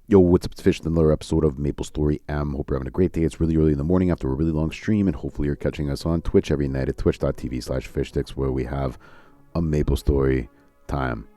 Yo, what's up? It's Fish, another episode of Maplestory M. Hope you're having a great day. It's really early in the morning after a really long stream, and hopefully you're catching us on Twitch every night at twitch.tv/fishsticks, where we have a Maplestory time.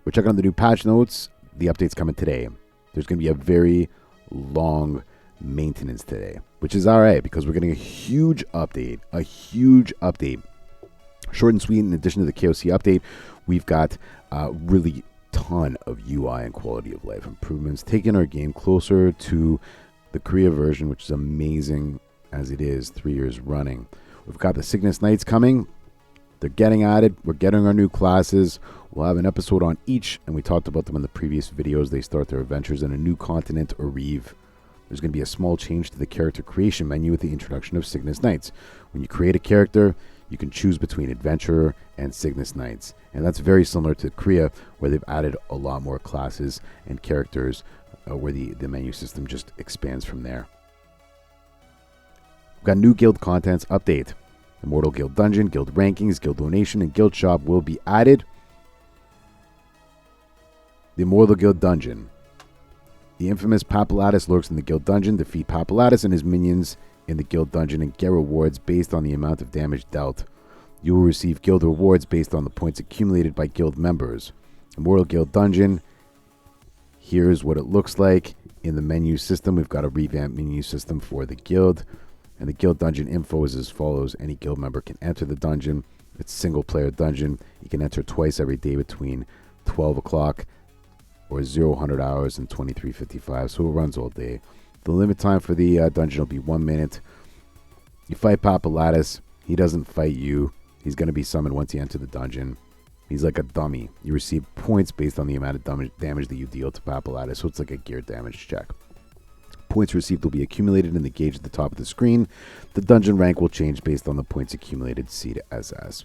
We're checking on the new patch notes. The update's coming today. There's going to be a very long maintenance today, which is all right because we're getting a huge update. Short and sweet. In addition to the KOC update, we've got really ton of UI and quality of life improvements, taking our game closer to the Korea version, which is amazing as it is 3 years running. We've got the Cygnus Knights coming. They're getting added. We're getting our new classes. We'll have an episode on each, and we talked about them in the previous videos. They start their adventures in a new continent, Orive. There's going to be a small change to the character creation menu with the introduction of Cygnus Knights. When you create a character, you can choose between Adventurer and Cygnus Knights. And that's very similar to Korea, where they've added a lot more classes and characters, where the menu system just expands from there. We've got new guild contents update. Immortal Guild Dungeon, Guild Rankings, Guild Donation, and Guild Shop will be added. The Immortal Guild Dungeon. The infamous Papulatus lurks in the Guild Dungeon. Defeat Papulatus and his minions in the Guild Dungeon and get rewards based on the amount of damage dealt. You will receive guild rewards based on the points accumulated by guild members. Immortal Guild Dungeon. Here's what it looks like in the menu system. We've got a revamped menu system for the guild. And the guild dungeon info is as follows. Any guild member can enter the dungeon. It's a single player dungeon. You can enter twice every day between 12 o'clock or 00 hours and 23:55. So it runs all day. The limit time for the dungeon will be 1 minute. You fight Papulatus. He doesn't fight you. He's going to be summoned once you enter the dungeon. He's like a dummy. You receive points based on the amount of damage that you deal to Papulatus. So it's like a gear damage check. Points received will be accumulated in the gauge at the top of the screen. The dungeon rank will change based on the points accumulated C to SS.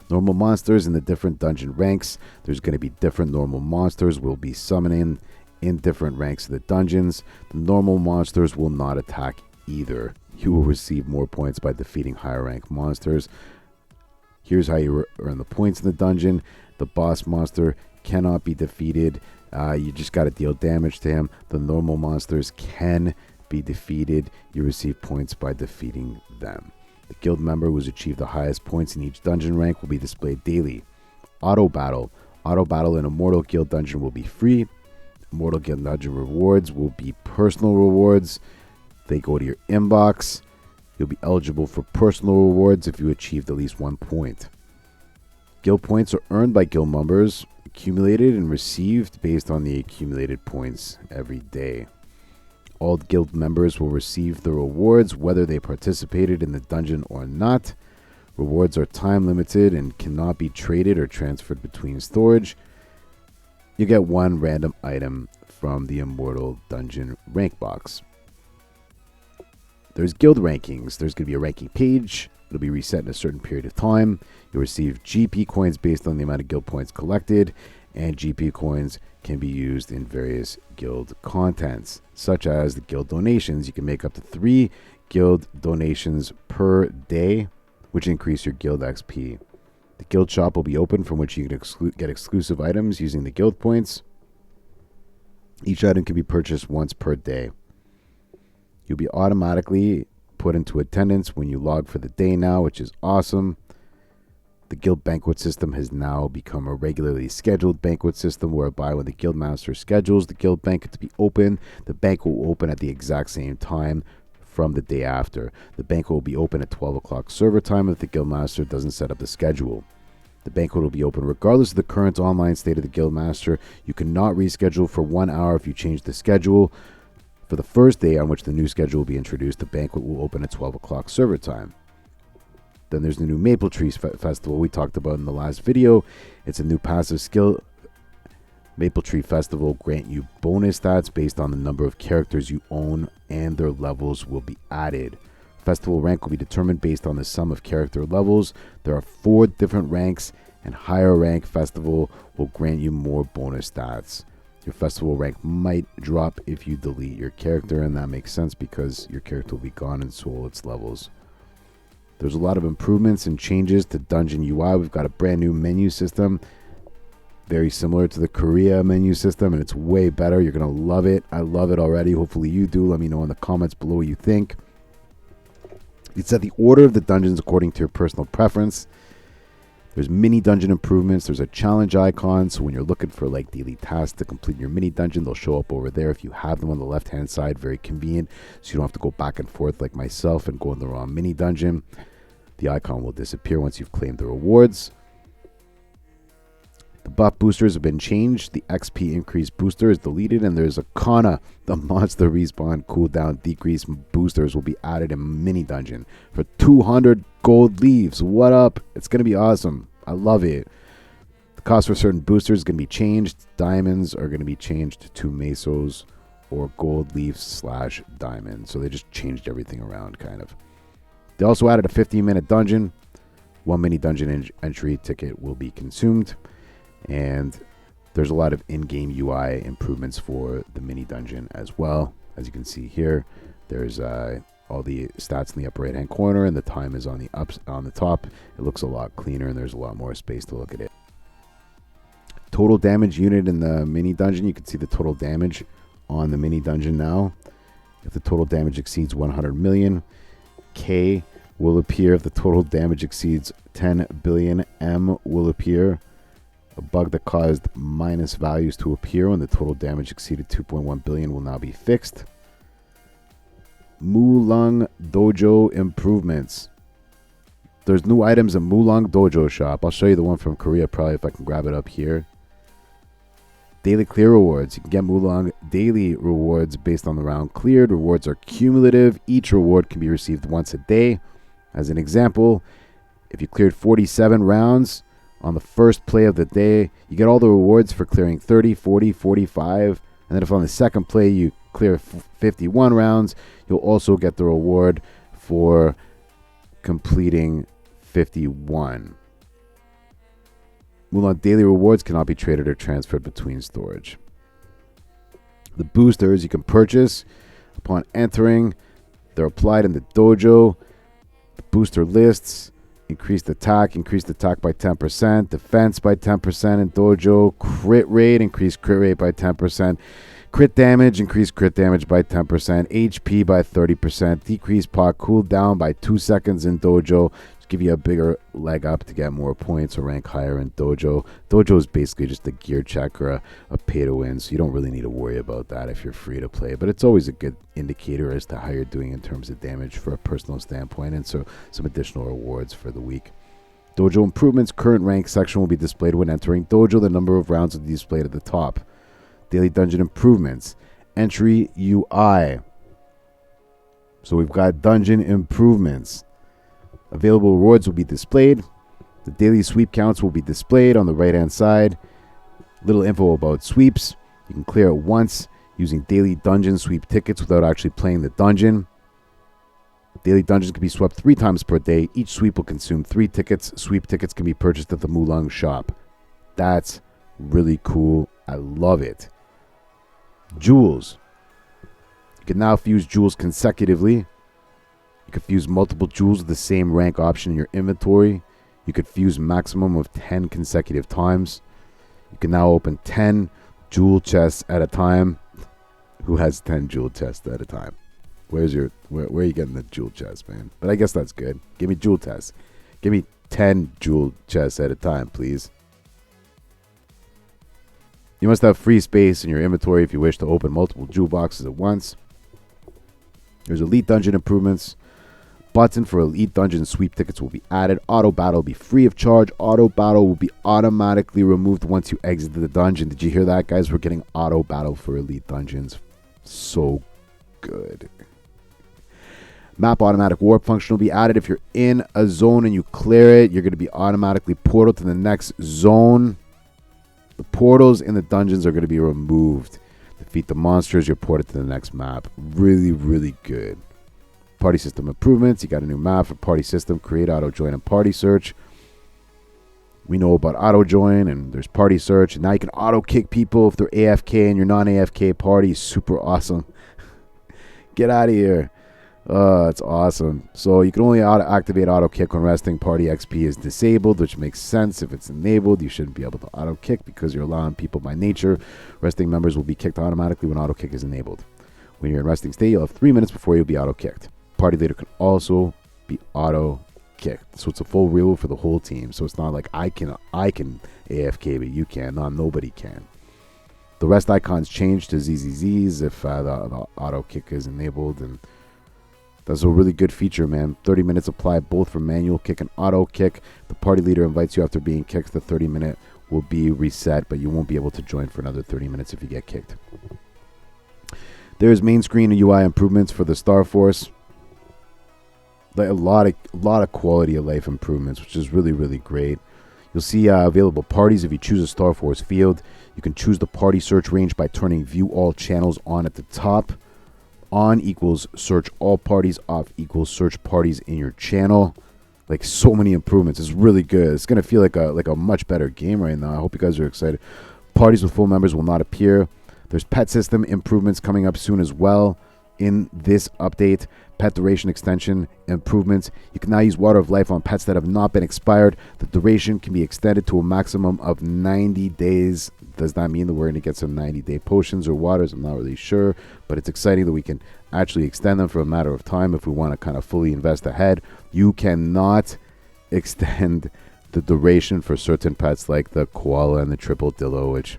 Normal monsters in the different dungeon ranks. There's going to be different normal monsters. We'll be summoning in different ranks of the dungeons. The normal monsters will not attack either. You will receive more points by defeating higher rank monsters. Here's how you earn the points in the dungeon. The boss monster cannot be defeated. You just got to deal damage to him. The normal monsters can be defeated. You receive points by defeating them. The guild member who's achieved the highest points in each dungeon rank will be displayed daily. Auto battle. Auto battle in Immortal Guild Dungeon will be free. Immortal Guild Dungeon rewards will be personal rewards. They go to your inbox. You'll be eligible for personal rewards if you achieved at least 1 point. Guild points are earned by guild members, accumulated and received based on the accumulated points every day. All guild members will receive the rewards whether they participated in the dungeon or not. Rewards are time limited and cannot be traded or transferred between storage. You get one random item from the Immortal Dungeon rank box. There's guild rankings. There's going to be a ranking page. It'll be reset in a certain period of time. You'll receive GP coins based on the amount of guild points collected, and GP coins can be used in various guild contents, such as the guild donations. You can make up to 3 guild donations per day, which increase your guild XP. The guild shop will be open from which you can get exclusive items using the guild points. Each item can be purchased once per day. You'll be automatically put into attendance when you log for the day now, which is awesome. The guild banquet system has now become a regularly scheduled banquet system whereby when the guild master schedules the guild banquet to be open, the banquet will open at the exact same time from the day after. The banquet will be open at 12 o'clock server time if the guild master doesn't set up the schedule. The banquet will be open regardless of the current online state of the guild master. You cannot reschedule for 1 hour if you change the schedule. For the first day on which the new schedule will be introduced, the banquet will open at 12 o'clock server time. Then there's the new Maplestory Festival we talked about in the last video. It's a new passive skill. Maplestory Festival grant you bonus stats based on the number of characters you own, and their levels will be added. Festival rank will be determined based on the sum of character levels. There are 4 different ranks, and higher rank festival will grant you more bonus stats. Your festival rank might drop if you delete your character, and that makes sense because your character will be gone and so will its levels. There's a lot of improvements and changes to Dungeon UI. We've got a brand new menu system. very similar to the Korea menu system, and it's way better. You're going to love it. I love it already. Hopefully you do. Let me know in the comments below what you think. You set the order of the dungeons according to your personal preference. There's mini dungeon improvements. There's a challenge icon, so when you're looking for like daily tasks to complete your mini dungeon, they'll show up over there if you have them on the left hand side. Very convenient, so you don't have to go back and forth like myself and go in the wrong mini dungeon. The icon will disappear once you've claimed the rewards. The buff boosters have been changed. The XP increase booster is deleted, and there's a Kana, the monster respawn cooldown decrease boosters will be added in mini dungeon for 200 gold leaves. What up? It's going to be awesome. I love it. The cost for certain boosters is going to be changed. Diamonds are going to be changed to mesos or gold leaves / diamonds. So they just changed everything around kind of. They also added a 15-minute dungeon. One mini dungeon entry ticket will be consumed. And there's a lot of in-game UI improvements for the mini dungeon as well. As you can see here, there's all the stats in the upper right-hand corner, and the time is on the top. It looks a lot cleaner, and there's a lot more space to look at it. Total damage unit in the mini dungeon. You can see the total damage on the mini dungeon now. If the total damage exceeds 100 million, K will appear. If the total damage exceeds 10 billion, M will appear. A bug that caused minus values to appear when the total damage exceeded 2.1 billion will now be fixed. Mulan Dojo improvements. There's new items in Mulan Dojo shop. I'll show you the one from Korea probably if I can grab it up here. Daily clear rewards. You can get Mulan daily rewards based on the round cleared. Rewards are cumulative. Each reward can be received once a day. As an example, if you cleared 47 rounds on the first play of the day, you get all the rewards for clearing 30, 40, 45. And then if on the second play you clear 51 rounds, you'll also get the reward for completing 51. Mulan daily rewards cannot be traded or transferred between storage. The boosters you can purchase upon entering. They're applied in the dojo. The booster lists. Increased attack by 10%. Defense by 10% in dojo. Crit rate, increased crit rate by 10%. Crit damage, increased crit damage by 10%. HP by 30%. Decreased pot cooldown by 2 seconds in dojo. Just give you a bigger leg up to get more points or rank higher in dojo. Dojo is basically just a gear check or a pay to win, so you don't really need to worry about that if you're free to play. But it's always a good indicator as to how you're doing in terms of damage for a personal standpoint, and so some additional rewards for the week. Dojo improvements. Current rank section will be displayed when entering dojo. The number of rounds will be displayed at the top. Daily dungeon improvements. Entry UI. So we've got dungeon improvements. Available rewards will be displayed. The daily sweep counts will be displayed on the right hand side. Little info about sweeps. You can clear it once using daily dungeon sweep tickets without actually playing the dungeon. Daily dungeons can be swept 3 times per day. Each sweep will consume 3 tickets. Sweep tickets can be purchased at the Mulan shop. That's really cool. I love it. Jewels. You can now fuse jewels consecutively. You can fuse multiple jewels with the same rank option in your inventory. You could fuse maximum of 10 consecutive times. You can now open 10 jewel chests at a time. Who has 10 jewel chests at a time? Where are you getting the jewel chest, man? But I guess that's good. Give me jewel chests. Give me 10 jewel chests at a time, please. You must have free space in your inventory if you wish to open multiple jewel boxes at once. There's elite dungeon improvements. Button for elite dungeon sweep tickets will be added. Auto battle will be free of charge. Auto battle will be automatically removed once you exit the dungeon. Did you hear that, guys? We're getting auto battle for elite dungeons. So good. Map automatic warp function will be added. If you're in a zone and you clear it, you're going to be automatically portaled to the next zone. The portals in the dungeons are going to be removed. Defeat the monsters, you're ported to the next map. Really, really good. Party system improvements. You got a new map for party system. Create, auto join, and party search. We know about auto join, and there's party search. And now you can auto kick people if they're AFK and you're non-AFK party. Super awesome. Get out of here. It's awesome. So you can only activate auto kick when resting. Party XP is disabled, which makes sense. If it's enabled, you shouldn't be able to auto kick because you're allowing people by nature. Resting members will be kicked automatically when auto kick is enabled. When you're in resting state, you'll have 3 minutes before you'll be auto kicked. Party leader can also be auto kicked. So it's a full rule for the whole team. So it's not like I can AFK, but you can. No, nobody can. The rest icons change to ZZZs if the auto kick is enabled, and that's a really good feature, man. 30 minutes apply both for manual kick and auto kick. The party leader invites you after being kicked. The 30-minute will be reset, but you won't be able to join for another 30 minutes if you get kicked. There's main screen and UI improvements for the Star Force. Like a lot of quality of life improvements, which is really, really great. You'll see available parties if you choose a Star Force field. You can choose the party search range by turning View All Channels on at the top. On equals search all parties, off equals search parties in your channel. Like, so many improvements. It's really good. It's gonna feel like a much better game right now. I hope you guys are excited. Parties with full members will not appear. There's pet system improvements coming up soon as well in this update. Pet duration extension improvements. You can now use Water of Life on pets that have not been expired. The duration can be extended to a maximum of 90 days. Does that mean that we're going to get some 90-day potions or waters? I'm not really sure, but it's exciting that we can actually extend them for a matter of time if we want to kind of fully invest ahead. You cannot extend the duration for certain pets like the koala and the triple dillo, which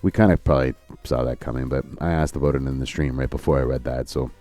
we kind of probably saw that coming, but I asked about it in the stream right before I read that, so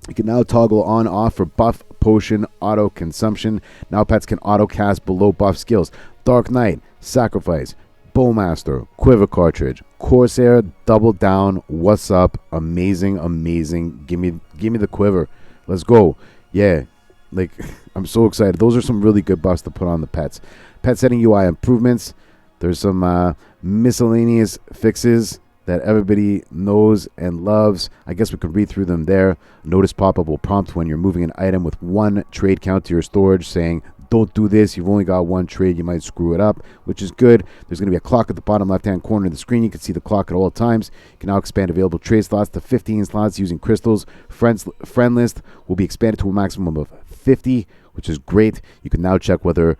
you can now toggle on off for buff potion auto consumption. Now pets can auto cast below buff skills. Dark Knight, Sacrifice, Bowmaster, Quiver Cartridge, Corsair, Double Down. What's up? Amazing, amazing. Give me the quiver. Let's go. Yeah, like I'm so excited. Those are some really good buffs to put on the pets. Pet setting UI improvements. There's some miscellaneous fixes that everybody knows and loves. I guess we could read through them there. Notice pop-up will prompt when you're moving an item with 1 trade count to your storage saying, don't do this, you've only got 1 trade, you might screw it up, which is good. There's going to be a clock at the bottom left-hand corner of the screen. You can see the clock at all times. You can now expand available trade slots to 15 slots using crystals. Friend list will be expanded to a maximum of 50, which is great. You can now check whether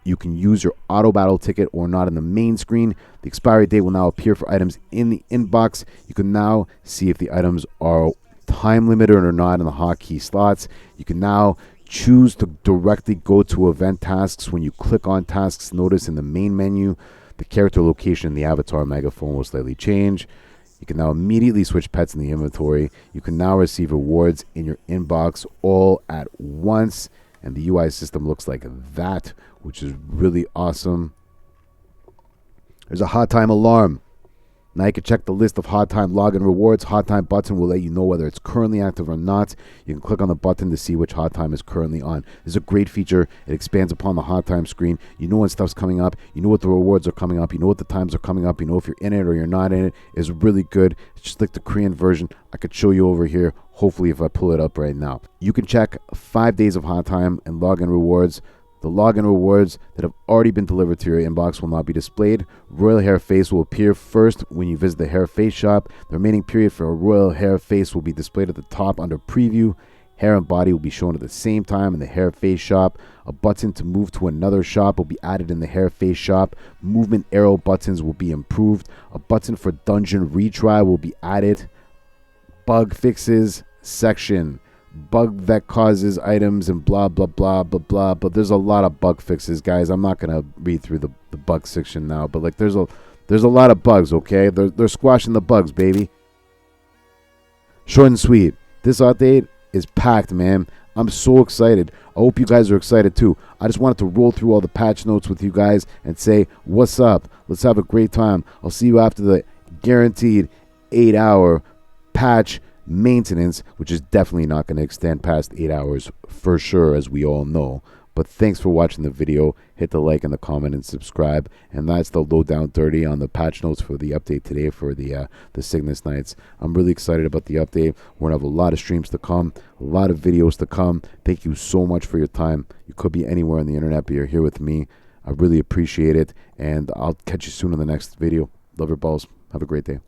you can use your auto battle ticket or not in the main screen. The expiry date will now appear for items in the inbox. You can now see if the items are time limited or not in the hotkey slots. You can now choose to directly go to event tasks. When you click on tasks, notice in the main menu, the character location in the avatar megaphone will slightly change. You can now immediately switch pets in the inventory. You can now receive rewards in your inbox all at once. And the UI system looks like that, which is really awesome. There's a hot time alarm. Now you can check the list of hot time login rewards. Hot time button will let you know whether it's currently active or not. You can click on the button to see which hot time is currently on. This is a great feature. It expands upon the hot time screen. You know when stuff's coming up. You know what the rewards are coming up. You know what the times are coming up. You know if you're in it or you're not in it. It's really good. It's just like the Korean version. I could show you over here. Hopefully if I pull it up right now. You can check 5 days of hot time and login rewards. The login rewards that have already been delivered to your inbox will not be displayed. Royal Hair Face will appear first when you visit the Hair Face shop. The remaining period for a Royal Hair Face will be displayed at the top under Preview. Hair and body will be shown at the same time in the Hair Face shop. A button to move to another shop will be added in the Hair Face shop. Movement arrow buttons will be improved. A button for dungeon retry will be added. Bug fixes section. Bug that causes items and blah blah blah blah blah, but there's a lot of bug fixes, guys. I'm not gonna read through the bug section now, but like there's a lot of bugs. Okay, they're squashing the bugs, baby. Short and sweet. This update is packed, man. I'm so excited. I hope you guys are excited too. I just wanted to roll through all the patch notes with you guys and say what's up. Let's have a great time. I'll see you after the guaranteed 8-hour patch maintenance, which is definitely not going to extend past 8 hours for sure, as we all know. But thanks for watching the video. Hit the like and the comment and subscribe. And that's the lowdown 30 on the patch notes for the update today for the Cygnus Knights. I'm really excited about the update. We're going to have a lot of streams to come, a lot of videos to come. Thank you so much for your time. You could be anywhere on the internet, but you're here with me. I really appreciate it. And I'll catch you soon in the next video. Love your balls. Have a great day.